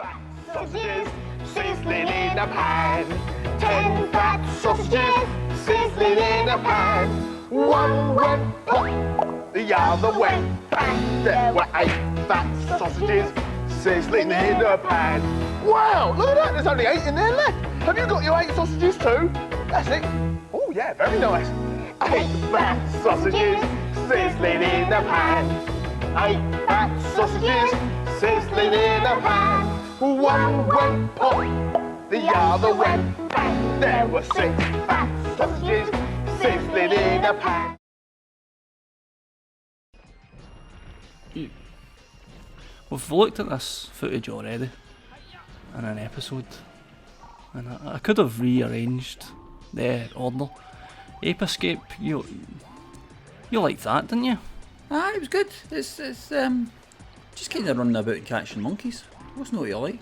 fat sausages sizzling in a pan. 10 fat sausages sizzling in a pan. One went pop, the other went bang. There were 8 fat sausages sizzling in a pan. Wow, look at that, there's only 8 in there left. Have you got your 8 sausages too? That's it. Oh yeah, very nice. 8 fat sausages sizzling in a pan. 8 fat sausages sizzling in a pan. One went pop, the other went bang. There were 6 fat sausages sizzling in a pan. We've looked at this footage already in an episode, and I could have rearranged the order. Ape Escape, you liked that, didn't you? Ah, it was good. It's just kind of running about and catching monkeys. What's not what you like?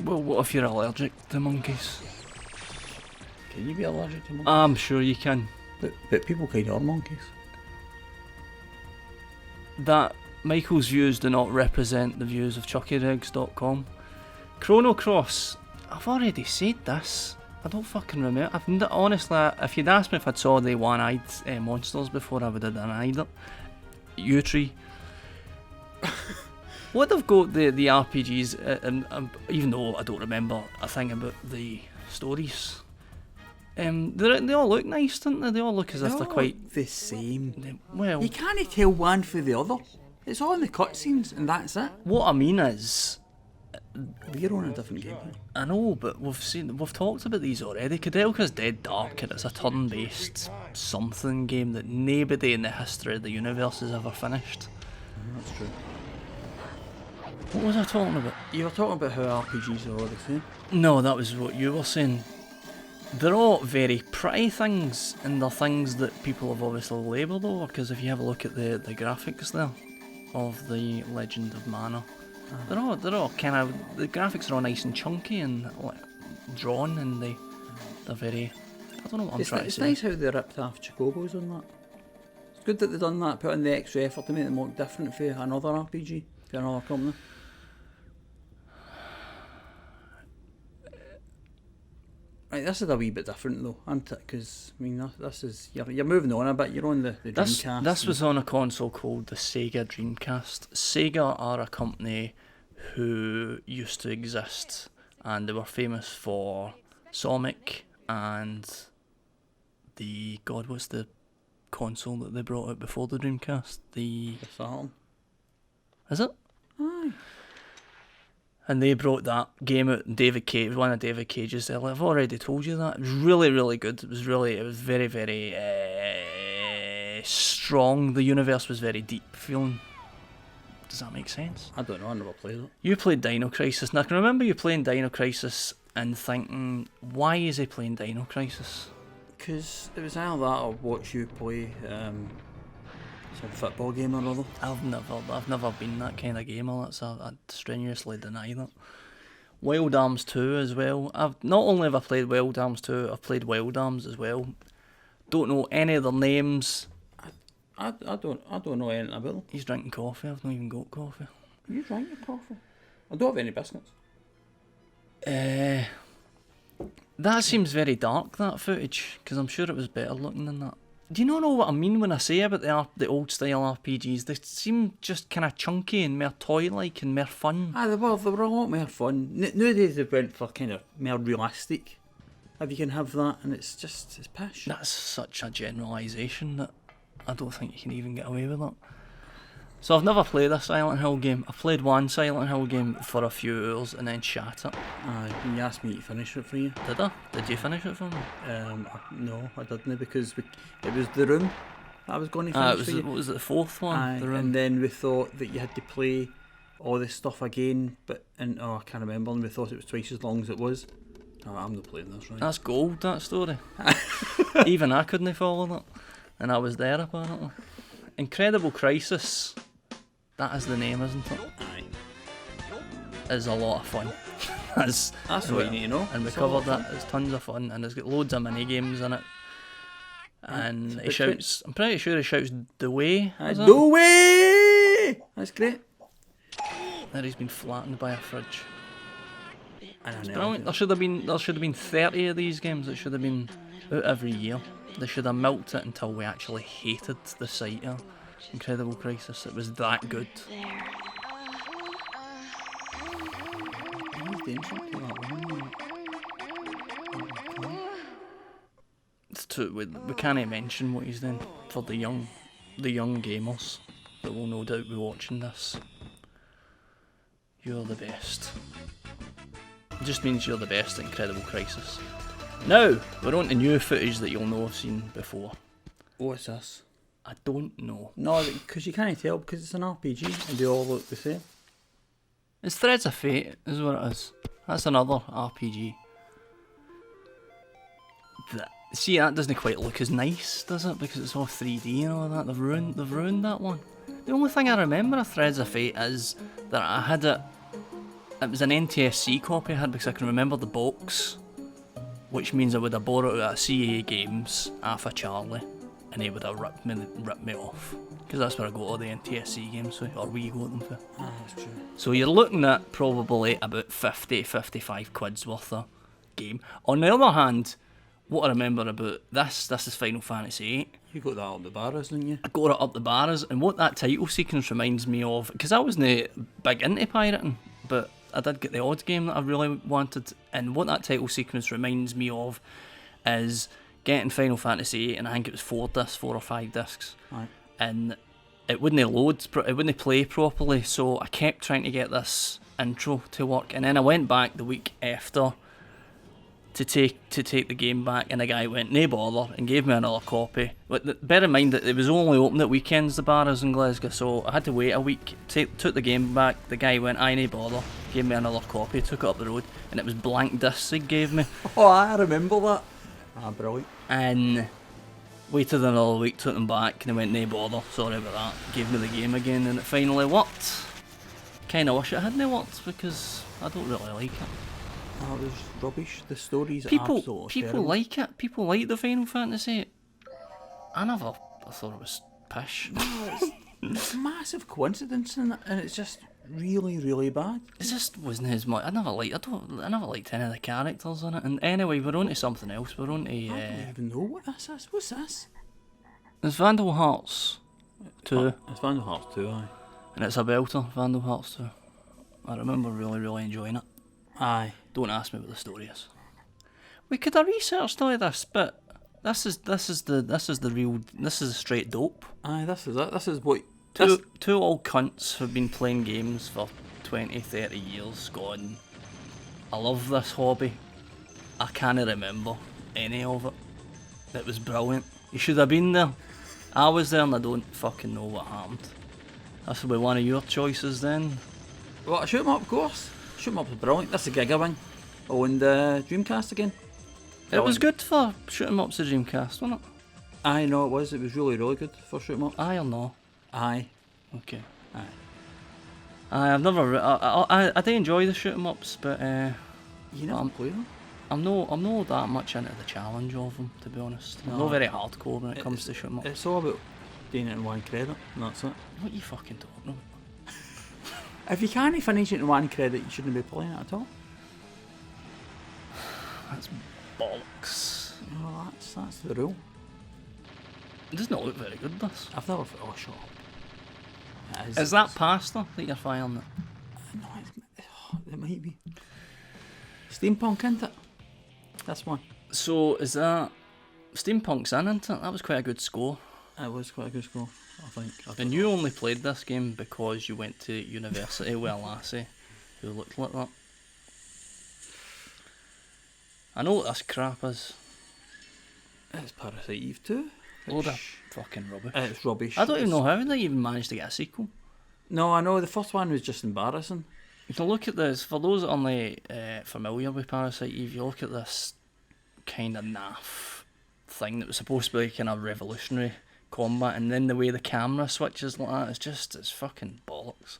Well, what if you're allergic to monkeys? Can you be allergic to monkeys? I'm sure you can. But people kind of are monkeys. That Michael's views do not represent the views of ChuckyRegs.com. Chrono Cross, I've already said this. I don't fucking remember. Honestly, if you'd asked me if I'd saw the one-eyed monsters before, I would have denied it. U-Tree. What they've got the RPGs, and even though I don't remember a thing about the stories, they all look nice, don't they? They all look as if they're quite the same. Well, you can't tell one from the other. It's all in the cutscenes, and that's it. What I mean is, we're on a different game. I know, but we've talked about these already. Kadelka's Dead Dark, and it's a turn-based something game that nobody in the history of the universe has ever finished. That's true. What was I talking about? You were talking about how RPGs are all the same. No, that was what you were saying. They're all very pretty things, and they're things that people have obviously labelled over, because if you have a look at the graphics there of the Legend of Mana, they're all kind of, the graphics are all nice and chunky and like drawn, and they're very, I don't know what I'm trying to say. It's nice how they ripped off Chocobos on that. It's good that they've done that, put in the extra effort to make them look different for another RPG, for another company. Right, this is a wee bit different though, isn't it? Because I mean, this is you're moving on a bit. You're on the Dreamcast. This was on a console called the Sega Dreamcast. Sega are a company who used to exist, and they were famous for Sonic and what's the console that they brought out before the Dreamcast? The Saturn. Is it? Aye. And they brought that game out, and David Cage, one of David Cage's. I've already told you that. It was really, really good. It was very, very strong. The universe was very deep feeling. Does that make sense? I don't know, I never played it. You played Dino Crisis, and I can remember you playing Dino Crisis and thinking, why is he playing Dino Crisis? Because it was either that or watch you play some football game or other. I've never been that kind of gamer. I strenuously deny that. Wild Arms 2 as well. Not only have I played Wild Arms 2, I've played Wild Arms as well. Don't know any of their names. I don't know anything about them. He's drinking coffee. I've not even got coffee. You drank your coffee? I don't have any biscuits. That seems very dark, that footage, because I'm sure it was better looking than that. Do you not know what I mean when I say about the old style RPGs? They seem just kind of chunky and more toy-like and more fun. They were a lot more fun. Nowadays they went for kind of more realistic. If you can have that, and it's pish. That's such a generalisation that I don't think you can even get away with it. So I've never played a Silent Hill game. I played one Silent Hill game for a few hours and then shat it. You asked me to finish it for you. Did I? Did you finish it for me? No, I didn't, because it was The Room that I was going to finish for you. What was it, the fourth one? The Room. And then we thought that you had to play all this stuff again, I can't remember, and we thought it was twice as long as it was. I'm not playing this, right? That's gold, that story. Even I couldn't follow that. And I was there, apparently. Incredible Crisis. That is the name, isn't it? Aye. Is a lot of fun. That's what you need to know. And we covered that. It's tons of fun, and it's got loads of mini games in it. And he shouts. I'm pretty sure he shouts "The Way." The Way. That's great. that he's been flattened by a fridge. And It's brilliant. There should have been 30 of these games. It should have been out every year. They should have milked it until we actually hated the sight of Incredible Crisis. It was that good. He's doing something to that woman. It's too, we can't mention what he's doing for the young gamers that will no doubt be watching this. You're the best. It just means you're the best at Incredible Crisis. Now, we're on to new footage that you'll know have seen before. What's this? I don't know. No, because you can't tell because it's an RPG and they all look the same. It's Threads of Fate, is what it is. That's another RPG. See, that doesn't quite look as nice, does it? Because it's all 3D and all that. They've ruined that one. The only thing I remember of Threads of Fate is that I had it. It was an NTSC copy I had because I can remember the box, which means I would have borrowed it at CA Games Alpha Charlie, and he would have ripped me off because that's where I got all the NTSC games with, or we got them for. Ah, that's true. So you're looking at probably about 50-55 quid's worth of game. On the other hand, what I remember about this is Final Fantasy VIII. You got that up the bars, didn't you? I got it up the bars, and what that title sequence reminds me of, because I wasn't big into pirating, but I did get the odd game that I really wanted, and what that title sequence reminds me of is getting Final Fantasy VIII, and I think it was 4 or 5 discs, Aye. and it wouldn't load, it wouldn't play properly, so I kept trying to get this intro to work, and then I went back the week after to take the game back, and the guy went, "No bother," and gave me another copy. But bear in mind that it was only open at weekends, the bars in Glasgow, so I had to wait a week. Took the game back. The guy went, "Aye, no bother," gave me another copy. Took it up the road, and it was blank discs he gave me. Oh, I remember that. Ah, brilliant. And waited another week, took them back, and they went, "No bother, sorry about that." Gave me the game again, and it finally worked. Kinda wish it hadn't worked because I don't really like it. Oh, it was rubbish. The story's People absolutely terrible. like it. People like the Final Fantasy. I thought it was pish. It's a massive coincidence, and it's just really, really bad. It just wasn't as much. I never liked any of the characters in it. And anyway, we're on to something else. We're on to I don't even know what this is. What's this? it's Vandal Hearts 2, It's Vandal Hearts 2, aye. and it's a belter. Vandal Hearts 2. I remember really, really enjoying it. Aye. Don't ask me what the story is. We could have researched all of this, but this is the straight dope. Aye, this is it. This is what... Two old cunts have been playing games for 20, 30 years gone. I love this hobby. I can't remember any of it. It was brilliant. You should have been there. I was there and I don't fucking know what happened. This will be one of your choices then. What, Shoot 'em Up, of course. Shoot 'em Up was brilliant. That's a Giga Wing. Oh, and Dreamcast again. It was good for Shoot 'em Up's the Dreamcast, wasn't it? Aye, no, it was. It was really, really good for Shoot 'em Up. Aye or no? Aye. Okay. Aye. I've never. I do enjoy the shoot 'em ups, but You never played them? I'm not that much into the challenge of them, to be honest. I'm No. not very hardcore when it comes to shoot 'em ups. It's all about doing it in one credit, and that's it. What are you fucking talking about? If you can't finish it in one credit, you shouldn't be playing it at all. That's bollocks. No, that's the rule. It does not look very good, this. I've never... Oh, shut up. Is that pasta that you're firing it? No, it might be. Steampunk, isn't it? This one. So, is that... Steampunk's in, isn't it? That was quite a good score. It was quite a good score, I think. And you only played this game because you went to university with a lassie who looked like that. I know what this crap is. It's Parasite Eve 2. Load of fucking rubbish. It's rubbish. I don't even know how they even managed to get a sequel. No, I know, the first one was just embarrassing. You can look at this, for those that are only familiar with Parasite Eve, you look at this kind of naff thing that was supposed to be kind of revolutionary combat, and then the way the camera switches like that, it's fucking bollocks.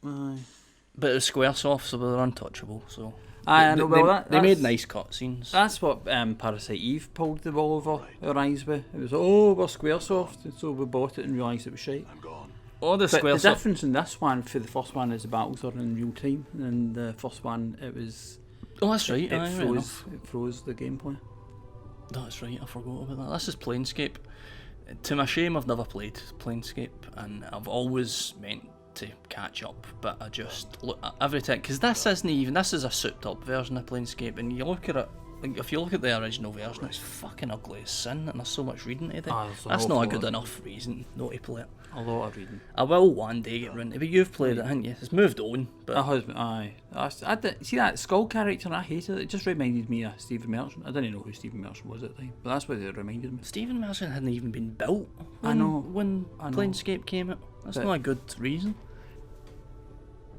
Aye. But it was Squaresoft, so they're untouchable, so... Aye, I know, well, they made nice cutscenes. That's what Parasite Eve pulled the ball over our eyes with. It was, oh, we're Squaresoft, and so we bought it and realised it was shite. I'm gone. all the But square the cir- difference in this one for the first one is the battles are in real time, and the first one it was Oh, that's right. it Aye, right froze enough. the gameplay. That's right. I forgot about that. This is Planescape. To my shame, I've never played Planescape, and I've always meant to catch up. But I just look at every time because this isn't even. This is a souped-up version of Planescape, and you look at it. Like, if you look at the original version, it's fucking ugly as sin, and there's so much reading to do. There's an That's awful not a lot. good enough reason not to play it. A lot of reading. I will one day get round to it, but you've played it, haven't you? It's moved on, but My husband, aye. I did, see that skull character, I hated it. It just reminded me of Stephen Merchant. I didn't know who Stephen Merchant was at the time, but that's what it reminded me. Stephen Merchant hadn't even been built when, I know. when I know. Planescape came out. That's But- not a good reason.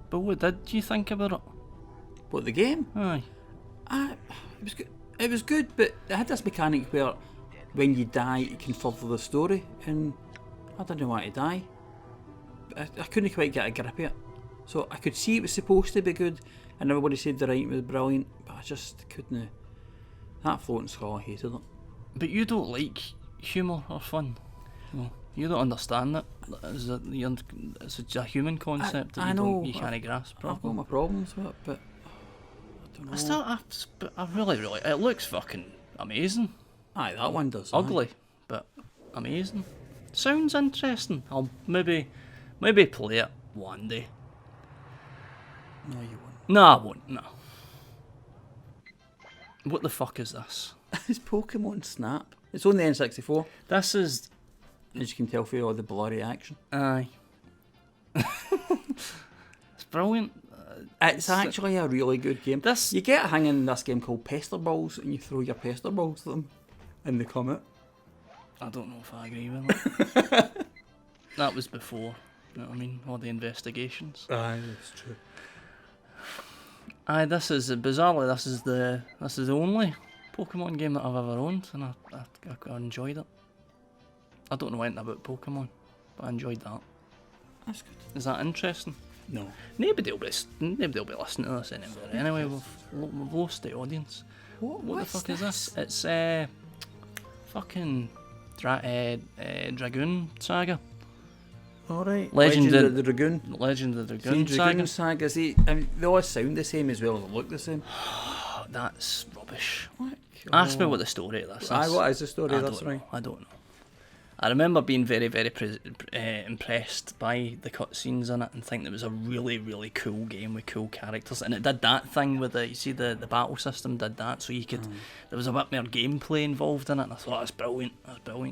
But what did you think about it? But the game, Aye. it was good. It was good, but it had this mechanic where when you die, it can further the story, and I didn't want to die. I couldn't quite get a grip of it. So I could see it was supposed to be good, and everybody said the writing was brilliant, but I just couldn't. That floating skull, I hated it. But you don't like humour or fun. No, you don't understand it. It's a human concept that I you know. don't, you can't grasp I've got properly. my problems with it, but I don't know. I really, it looks fucking amazing. Aye, that one does. aye. Ugly, but amazing. Sounds interesting. I'll maybe play it one day. No, you won't. No, I won't. No. What the fuck is this? It's Pokemon Snap. It's on the N64, This is as you can tell from all the blurry action. aye. It's brilliant. It's actually a really good game. This- You get a hang in this game called Pester Balls, and you throw your Pester Balls at them, and they come out. I don't know if I agree with that. That was before. You know what I mean? All the investigations. Aye, that's true. Aye, this is bizarrely this is the only Pokemon game that I've ever owned, and I enjoyed it. I don't know anything about Pokemon, but I enjoyed that. That's good. Is that interesting? No. Nobody will be listening to this anyway. We've lost the audience. What the fuck is this? It's fucking Dragoon Saga. Alright. Legend of of- the Dragoon. Legend of the See, Dragoon Saga. Saga. See, I mean, they all sound the same as well as they look the same. Oh, that's rubbish. What? Ask me what the story of this is. Aye, what is the story? I That's don't right. know. I don't know. I remember being very, very impressed by the cutscenes in it and thinking it was a really, really cool game with cool characters. And it did that thing with you see the battle system did that, so you could, there was a bit more gameplay involved in it, and I thought, that's brilliant,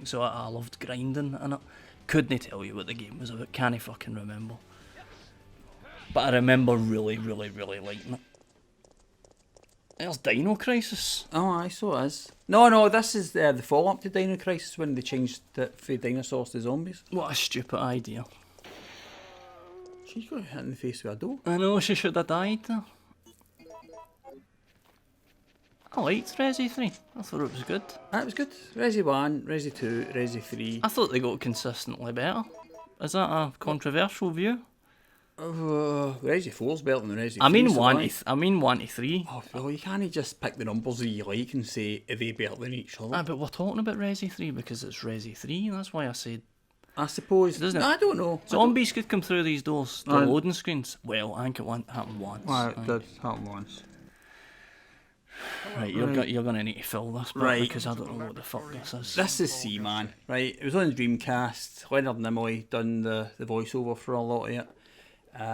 So I loved grinding in it. Couldn't tell you what the game was about, can't fucking remember. But I remember really, really, really liking it. There's Dino Crisis. Oh, aye, so it is. No, this is the follow-up to Dino Crisis when they changed it from dinosaurs to zombies. What a stupid idea. She's got hit in the face with a door. I know, she should have died there. I liked Resi 3. I thought it was good. That was good. Resi 1, Resi 2, Resi 3. I thought they got consistently better. Is that a controversial view? Resi 4's better than Resi 3. I mean so 1 aye. to 1 to 3. Oh, well, you can't just pick the numbers that you like and say, are they better than each other? But we're talking about Resi 3 because it's Resi 3. That's why I said I suppose. Doesn't it? I don't know. zombies could come through these doors. The Aye. loading screens. Well, I think it happened once. Aye. happen once. Right, you're gonna need to fill this bit Right. because I don't know what the fuck this is. This is Seaman, right? It was on the Dreamcast. Leonard Nimoy done the voiceover for a lot of it.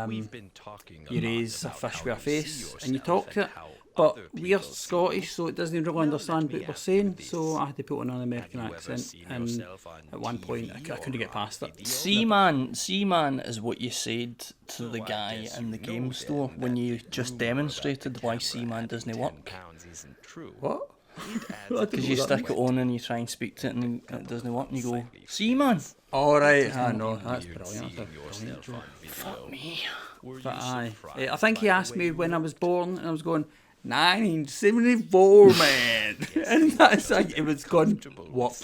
We've been talking You a lot raise a about fish how with a you see face and you yourself talk to it. and how But other we're people see Scottish, so it doesn't really understand what we're saying, so I had to put on an American Have you ever accent, seen and yourself on at one point I TV couldn't get or past on it. video? Seaman is what you said to the I guy guess in the you game know store then when that you the just rumor demonstrated about the why camera Seaman adding doesn't 10 work. pounds isn't true. What? It adds I don't Because know you what that stick it on and you try and speak to it and it doesn't work and you go, Seaman! Alright, I know, that's weird brilliant. seeing That's a brilliant yourself joke. on video. Fuck me. Were you But aye. surprised I think he by the asked way me you when I were was born, and I was going, 1974, man! And that's like, it was going, what?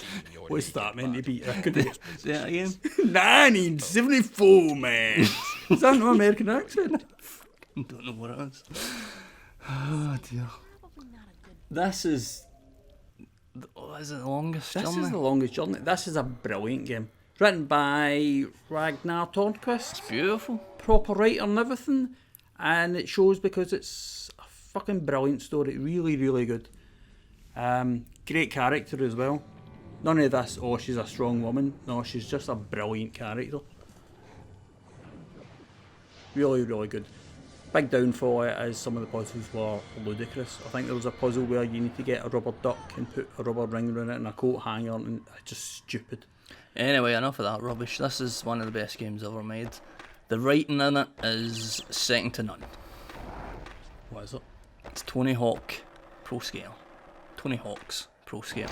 What's that meant to be? I couldn't. Say it again. 1974, man! Is that no American accent? I don't know what it is. Oh dear. This is... Oh, is it the longest This journey? is the longest journey. This is a brilliant game. Written by Ragnar Tornquist. Beautiful. Proper writer and everything. And it shows because it's a fucking brilliant story. Really, really good. Great character as well. None of this, oh, she's a strong woman. No, she's just a brilliant character. Really, really good. Big downfall is some of the puzzles were ludicrous. I think there was a puzzle where you need to get a rubber duck and put a rubber ring around it and a coat hanger, and it's just stupid. Anyway, enough of that rubbish. This is one of the best games ever made. The writing in it is second to none. What is it? It's Tony Hawk Pro Scale. Tony Hawk's Pro Scale.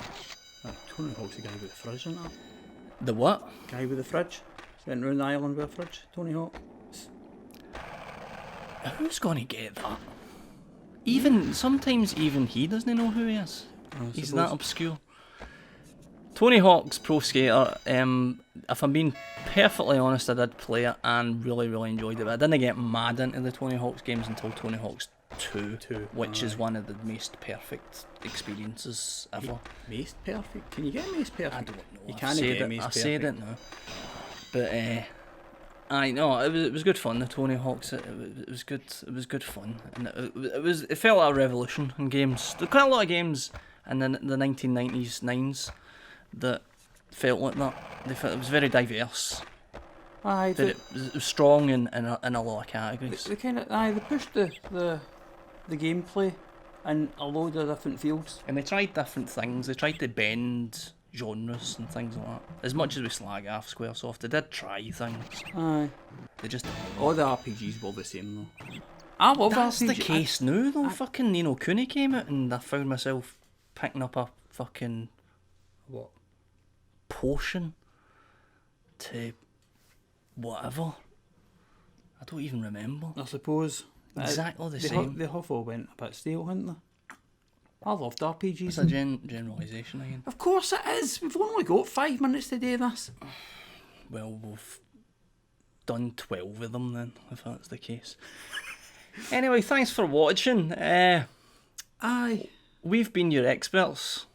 Tony Hawk's the guy with the fridge, isn't it? The what? Guy with the fridge. Went round the island with a fridge. Tony Hawk. Who's going to get that? Even sometimes even he doesn't know who he is. He's that obscure. Tony Hawk's Pro Skater. If I'm being perfectly honest, I did play it and really, really enjoyed it. But I didn't get mad into the Tony Hawk's games until Tony Hawk's 2, which is one of the most perfect experiences ever. Mace perfect? Can you get Mace perfect? I don't know. You can't get Mace I perfect. said it now. But I know it was good fun. The Tony Hawk's it was good. It was good fun, and it felt like a revolution in games. There were quite a lot of games in the 1990s nines that felt like that. They felt it was very diverse. Aye, But it was strong in a lot of categories. they kind of they pushed the gameplay in a load of different fields. And they tried different things. They tried to bend genres and things like that. As much as we slag off Squaresoft, they did try things. Aye, They just all the RPGs were the same though. I love That's RPG. the case now though. Fucking Ni no Kuni came out and I found myself picking up a fucking What? potion to whatever. I don't even remember. I suppose Exactly the they same. They have all went a bit stale, haven't they? I loved RPGs. It's a generalisation again. Of course it is. We've only got 5 minutes to do this. Well, we've done 12 of them then, if that's the case. Anyway, thanks for watching. Aye. We've been your experts.